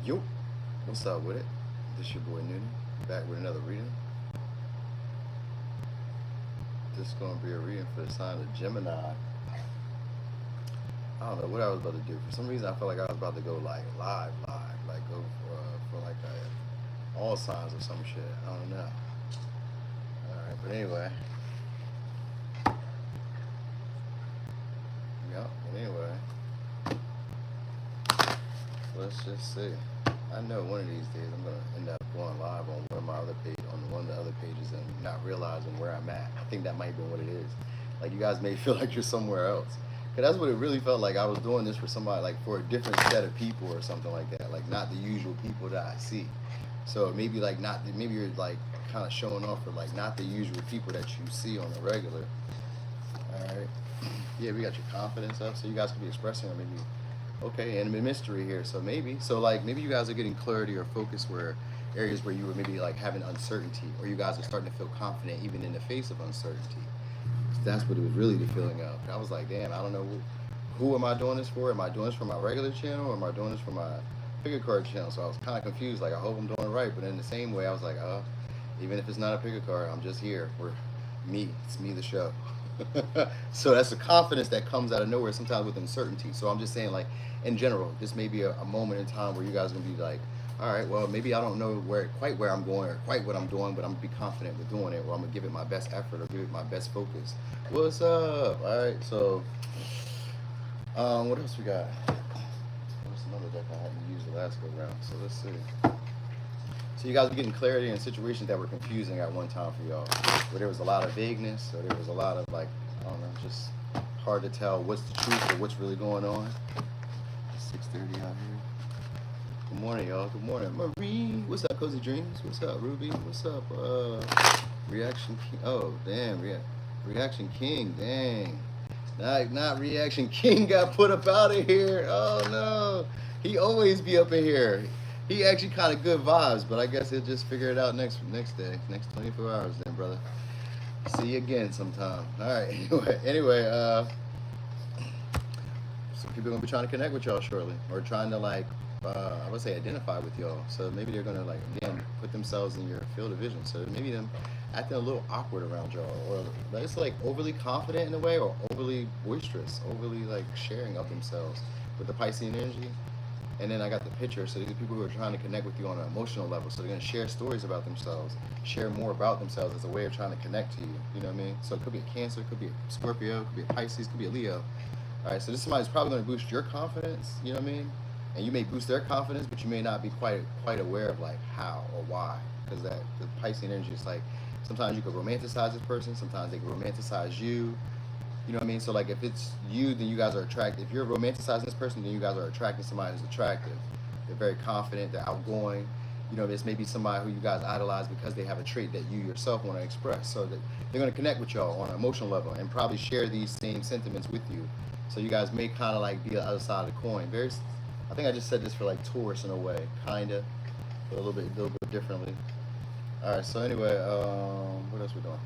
Yo, what's up with it? This your boy Newton, back with another reading. This is gonna be a reading for the sign of Gemini. I don't know what I was about to do. For some reason, I felt like I was about to go like live, like go for like all signs or some shit. I don't know. All right, but anyway, yeah. But anyway, let's just see. I know one of these days I'm gonna end up going live on one of my other page, on one of the other pages, and not realizing where I'm at. I think that might be what it is. Like you guys may feel like you're somewhere else, cause that's what it really felt like. I was doing this for somebody, like for a different set of people or something like that. Like not the usual people that I see. So maybe like not, maybe you're like kind of showing off for like not the usual people that you see on the regular. All right. Yeah, we got your confidence up, so you guys could be expressing, or maybe okay, and a mystery here. So maybe, so like maybe you guys are getting clarity or focus where areas where you were maybe like having uncertainty, or you guys are starting to feel confident even in the face of uncertainty. That's what it was really the feeling of. And I was like, damn, I don't know who am I doing this for? Am I doing this for my regular channel, or am I doing this for my pick a card channel? So I was kind of confused. Like I hope I'm doing it right, but in the same way, I was like, even if it's not a pick a card, I'm just here. We're me. It's me, the show. So that's the confidence that comes out of nowhere sometimes with uncertainty. So I'm just saying, like in general, this may be a moment in time where you guys are gonna be like, all right, well maybe I don't know where I'm going or quite what I'm doing, but I'm gonna be confident with doing it, or I'm gonna give it my best effort or give it my best focus. What's up? All right, so what else we got? There's another deck I hadn't used the last go round, so let's see. So you guys are getting clarity in situations that were confusing at one time for y'all, where there was a lot of vagueness, or there was a lot of like, I don't know, just hard to tell what's the truth or what's really going on. It's 6:30 out here. Good morning, y'all. Good morning, Marie. What's up, Cozy Dreams? What's up, Ruby? What's up, Reaction King? Oh, damn, Reaction King. Dang, not Reaction King got put up out of here. Oh no, he always be up in here. He actually kind of good vibes, but I guess he'll just figure it out next day, next 24 hours then, brother. See you again sometime. All right, anyway, so people are going to be trying to connect with y'all shortly, or trying to like, I would say identify with y'all. So maybe they're going to like, again, put themselves in your field of vision. So maybe them acting a little awkward around y'all, or it's like overly confident in a way, or overly boisterous, overly like sharing of themselves with the Piscean energy. And then I got the picture. So these are people who are trying to connect with you on an emotional level. So they're going to share stories about themselves, share more about themselves as a way of trying to connect to you. You know what I mean? So it could be a Cancer, it could be a Scorpio, it could be a Pisces, it could be a Leo. All right, so this somebody's probably going to boost your confidence. You know what I mean? And you may boost their confidence, but you may not be quite aware of like how or why. Because that the Piscean energy is like, sometimes you could romanticize this person, sometimes they can romanticize you. You know what I mean? So like if it's you, then you guys are attracted. If you're romanticizing this person, then you guys are attracting somebody who's attractive. They're very confident, they're outgoing. You know, this may be somebody who you guys idolize because they have a trait that you yourself want to express. So that they're going to connect with y'all on an emotional level and probably share these same sentiments with you. So you guys may kind of like be the other side of the coin. I think I just said this for like Taurus in a way, kind of, but a little bit differently. All right, so anyway, what else we doing?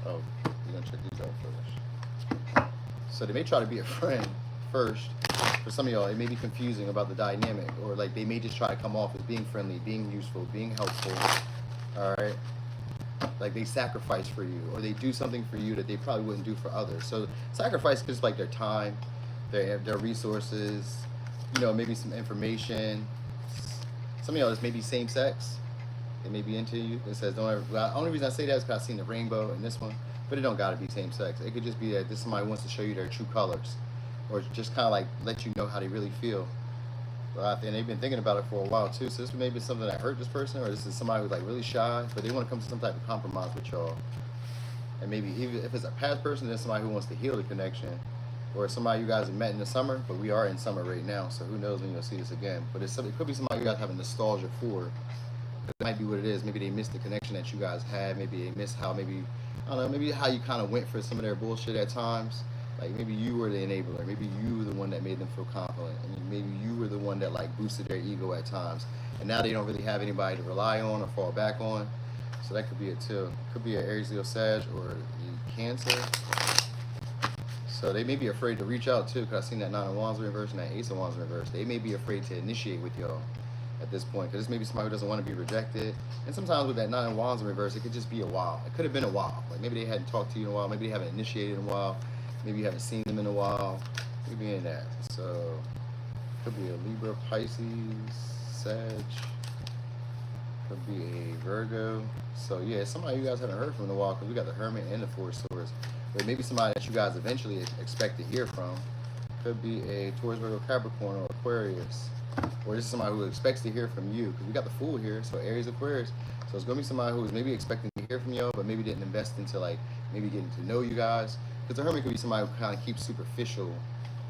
Oh, we're going to check these out first. So they may try to be a friend first. For some of y'all, it may be confusing about the dynamic, or like they may just try to come off as being friendly, being useful, being helpful. All right, like they sacrifice for you, or they do something for you that they probably wouldn't do for others. So sacrifice is like their time, their resources, you know, maybe some information. Some of y'all, this may be same sex. They may be into you. It says don't ever. Well, the only reason I say that is because I've seen the rainbow in this one. But it don't gotta be same sex. It could just be that this somebody wants to show you their true colors, or just kind of like let you know how they really feel. And they've been thinking about it for a while too. So this may be something that hurt this person, or this is somebody who's like really shy, but they want to come to some type of compromise with y'all. And maybe even if it's a past person, then somebody who wants to heal the connection, or somebody you guys have met in the summer. But we are in summer right now, so who knows when you'll see this again. But it could be somebody you guys have a nostalgia for. That might be what it is. Maybe they missed the connection that you guys had. Maybe they missed how I don't know, maybe how you kind of went for some of their bullshit at times. Like maybe you were the enabler. Maybe you were the one that made them feel confident. And maybe you were the one that like boosted their ego at times. And now they don't really have anybody to rely on or fall back on. So that could be it too. Could be an Aries, Leo, Sag, or a Cancer. So they may be afraid to reach out too, because I've seen that Nine of Wands reverse and that Ace of Wands reverse. They may be afraid to initiate with y'all. at this point, because it's maybe somebody who doesn't want to be rejected. And sometimes with that Nine of Wands in reverse, it could just be a while. It could have been a while. Like maybe they hadn't talked to you in a while. Maybe they haven't initiated in a while. Maybe you haven't seen them in a while. Could be in that. So could be a Libra, Pisces, Sag. Could be a Virgo. So yeah, somebody you guys haven't heard from in a while, because we got the Hermit and the Four of Swords. But maybe somebody that you guys eventually expect to hear from. Could be a Taurus, Virgo, Capricorn, or Aquarius. Or this is somebody who expects to hear from you, because we got the Fool here, so Aries, Aquarius. So it's going to be somebody who is maybe expecting to hear from y'all, but maybe didn't invest into like maybe getting to know you guys. Because the Hermit could be somebody who kind of keeps superficial,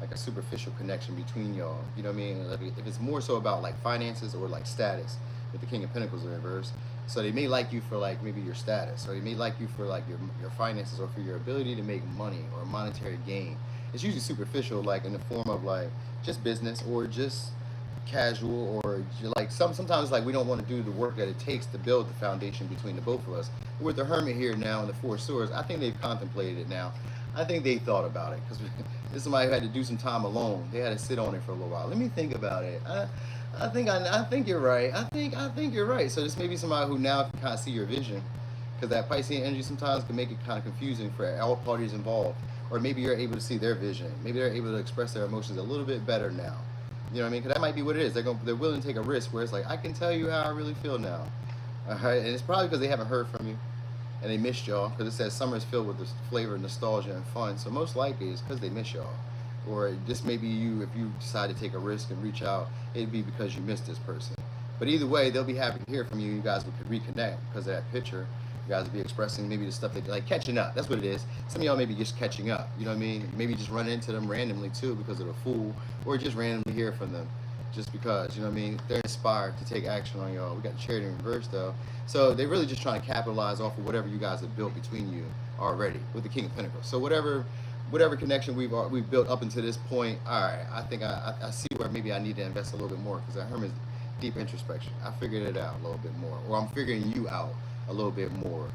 like a superficial connection between y'all. You know what I mean? Like if it's more so about like finances or like status, with the King of Pentacles in reverse. So they may like you for like maybe your status, or they may like you for like your finances, or for your ability to make money or monetary gain. It's usually superficial, like in the form of like just business or just casual, or like sometimes like we don't want to do the work that it takes to build the foundation between the both of us. With the Hermit here now and the Four of Swords, I think they've contemplated it now. I think they thought about it, because this is somebody who had to do some time alone. They had to sit on it for a little while. Let me think about it. I think you're right. I think you're right. So this may be somebody who now can kind of see your vision, because that Piscean energy sometimes can make it kind of confusing for all parties involved. Or maybe you're able to see their vision. Maybe they're able to express their emotions a little bit better now. You know what I mean? Because that might be what it is. They're willing to take a risk where it's like, I can tell you how I really feel now. All right, and it's probably because they haven't heard from you, and they missed y'all. Because it says summer is filled with this flavor, nostalgia, and fun. So most likely it's because they miss y'all. Or just maybe you, if you decide to take a risk and reach out, it'd be because you missed this person. But either way, they'll be happy to hear from you. You guys could reconnect because of that picture. You guys will be expressing maybe the stuff that, like, catching up. That's what it is. Some of y'all may be just catching up. You know what I mean? Maybe just run into them randomly too because of the Fool, or just randomly hear from them just because, you know what I mean? They're inspired to take action on y'all. We got the Chariot in reverse though. So they're really just trying to capitalize off of whatever you guys have built between you already with the King of Pentacles. So whatever connection we've built up until this point, all right, I think I see where maybe I need to invest a little bit more, because that Hermit's deep introspection. I figured it out a little bit more, or I'm figuring you out a little bit more.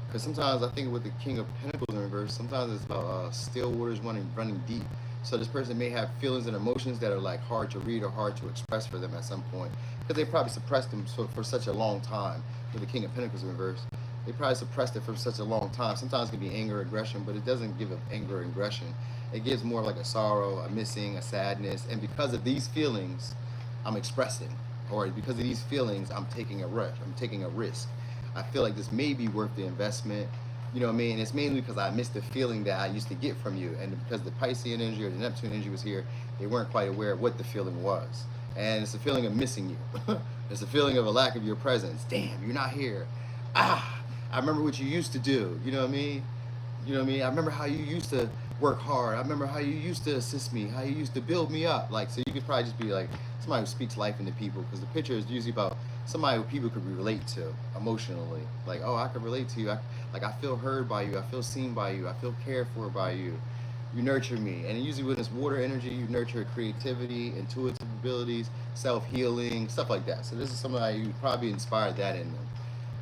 Because sometimes I think with the King of Pentacles in reverse, sometimes it's about still waters running deep. So this person may have feelings and emotions that are like hard to read or hard to express for them at some point, because they probably suppressed them for such a long time. With the King of Pentacles in reverse, they probably suppressed it for such a long time. Sometimes it can be anger, aggression, but it doesn't give anger and aggression. It gives more like a sorrow, a missing, a sadness. And because of these feelings, I'm expressing. Or because of these feelings, I'm taking a risk. I feel like this may be worth the investment. You know what I mean? It's mainly because I missed the feeling that I used to get from you. And because the Piscean energy or the Neptune energy was here, they weren't quite aware of what the feeling was. And it's a feeling of missing you. It's a feeling of a lack of your presence. Damn, you're not here. I remember what you used to do. You know what I mean? You know what I mean? I remember how you used to work hard. I remember how you used to assist me, how you used to build me up. Like, so you could probably just be like somebody who speaks life into people, because the picture is usually about somebody who people could relate to emotionally. Like, oh, I could relate to you. I feel heard by you. I feel seen by you. I feel cared for by you. You nurture me. And usually with this water energy, you nurture creativity, intuitive abilities, self-healing, stuff like that. So this is somebody you probably inspired that in them.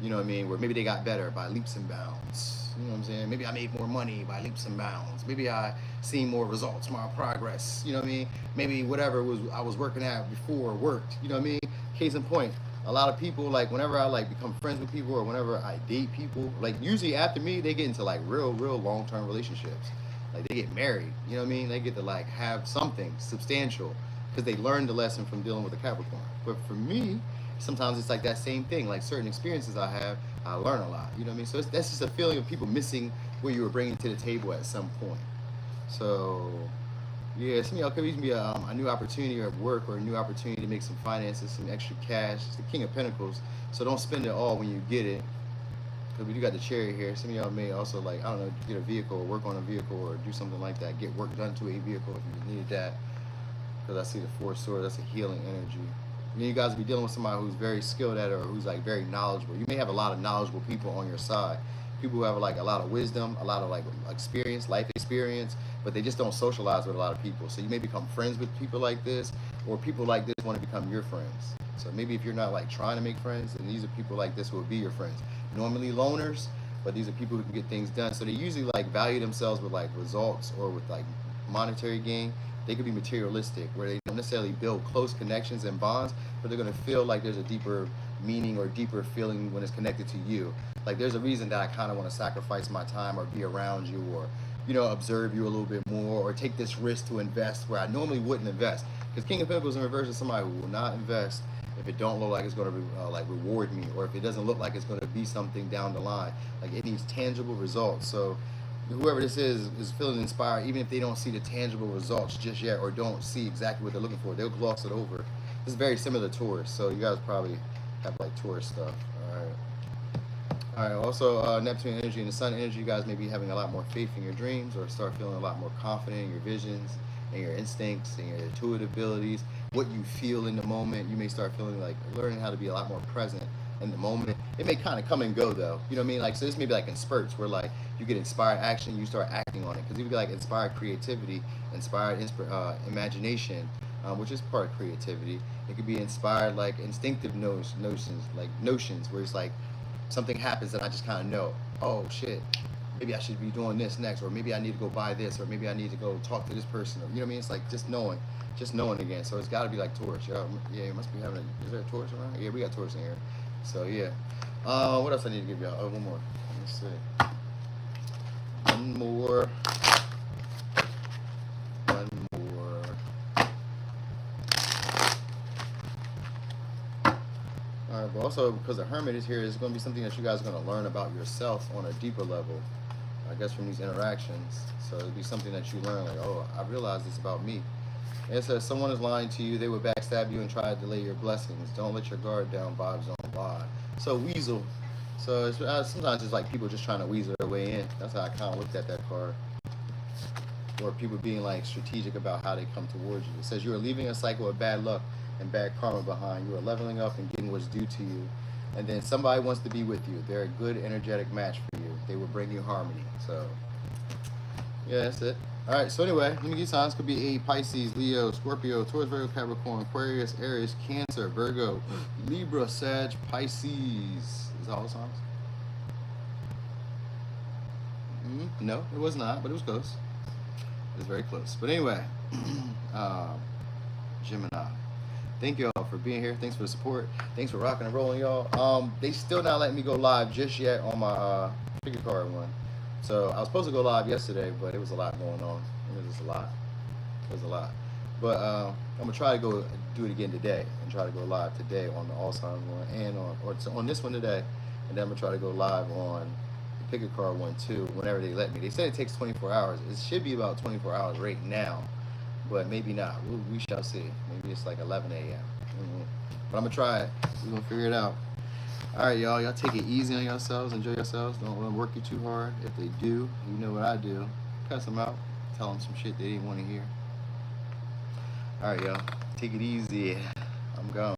You know what I mean? Where maybe they got better by leaps and bounds. You know what I'm saying? Maybe I made more money by leaps and bounds. Maybe I seen more results, more progress. You know what I mean? Maybe whatever I was working at before worked. You know what I mean? Case in point, a lot of people, like whenever I like become friends with people, or whenever I date people, like usually after me, they get into like real long-term relationships. Like they get married. You know what I mean? They get to like have something substantial because they learned the lesson from dealing with a Capricorn. But for me, sometimes it's like that same thing. Like certain experiences I have, I learn a lot. You know what I mean? So that's just a feeling of people missing what you were bringing to the table at some point. So yeah, some of y'all could even be a new opportunity at work, or a new opportunity to make some finances, some extra cash. It's the King of Pentacles. So don't spend it all when you get it. Because we do got the Chariot here. Some of y'all may also, like, I don't know, get a vehicle or work on a vehicle or do something like that. Get work done to a vehicle if you needed that. Because I see the Four of Swords. That's a healing energy. And you guys will be dealing with somebody who's very skilled at it, or who's like very knowledgeable. You may have a lot of knowledgeable people on your side. People who have like a lot of wisdom, a lot of like experience, life experience, but they just don't socialize with a lot of people. So you may become friends with people like this, or people like this want to become your friends. So maybe if you're not like trying to make friends, then these are people like this who will be your friends. Normally loners, but these are people who can get things done. So they usually like value themselves with like results or with like monetary gain, They could be materialistic, where they don't necessarily build close connections and bonds, but they're going to feel like there's a deeper meaning or deeper feeling when it's connected to you. Like there's a reason that I kind of want to sacrifice my time or be around you, or observe you a little bit more, or take this risk to invest where I normally wouldn't invest. Because King of Pentacles in reverse is somebody who will not invest if it don't look like it's going to like reward me, or if it doesn't look like it's going to be something down the line. Like it needs tangible results. So whoever this is feeling inspired, even if they don't see the tangible results just yet, or don't see exactly what they're looking for, they'll gloss it over. This is very similar to Taurus, so you guys probably have like Taurus stuff. All right. Also, Neptune energy and the Sun energy, you guys may be having a lot more faith in your dreams, or start feeling a lot more confident in your visions and your instincts and your intuitive abilities, what you feel in the moment. You may start feeling like learning how to be a lot more present in the moment. It may kind of come and go though. You know what I mean? Like, so this may be like in spurts where like you get inspired action, you start acting on it. Because it could be like inspired creativity, inspired imagination, which is part of creativity. It could be inspired like instinctive notions where it's like something happens and I just kind of know, oh shit, maybe I should be doing this next, or maybe I need to go buy this, or maybe I need to go talk to this person, or you know what I mean? It's like just knowing again. So it's got to be like Taurus. Yeah, you must be having is there a Taurus around? Yeah, we got Taurus in here. So yeah. What else I need to give y'all? Oh, one more. Let's see. One more. All right, but also because the Hermit is here, it's going to be something that you guys are going to learn about yourself on a deeper level, I guess, from these interactions. So it'll be something that you learn, like, oh, I realized this about me. And it says, someone is lying to you, they will backstab you and try to delay your blessings. Don't let your guard down, vibes on lie. So weasel. So it's, sometimes it's like people just trying to weasel their way in. That's how I kind of looked at that card. Or people being like strategic about how they come towards you. It says you are leaving a cycle of bad luck and bad karma behind. You are leveling up and getting what's due to you. And then somebody wants to be with you. They're a good, energetic match for you. They will bring you harmony. So, yeah, that's it. All right, so anyway, let me give you signs. Could be a Pisces, Leo, Scorpio, Taurus, Virgo, Capricorn, Aquarius, Aries, Cancer, Virgo, Libra, Sag, Pisces. Is that all the signs? No, it was not, but it was close. It was very close. But anyway, Gemini. Thank you all for being here. Thanks for the support. Thanks for rocking and rolling, y'all. They still not letting me go live just yet on my figure card one. So I was supposed to go live yesterday, but it was a lot going on. It was just a lot. It was a lot. But I'm gonna try to go do it again today and try to go live today on the All Signs one and on this one today, and then I'm gonna try to go live on the pick a card one too whenever they let me. They said it takes 24 hours. It should be about 24 hours right now, but maybe not. We shall see. Maybe it's like 11 a.m. But I'm gonna try it. We're gonna figure it out. All right, y'all. Y'all take it easy on yourselves. Enjoy yourselves. Don't let them work you too hard. If they do, you know what I do. Cuss them out. Tell them some shit they didn't want to hear. All right, y'all. Take it easy.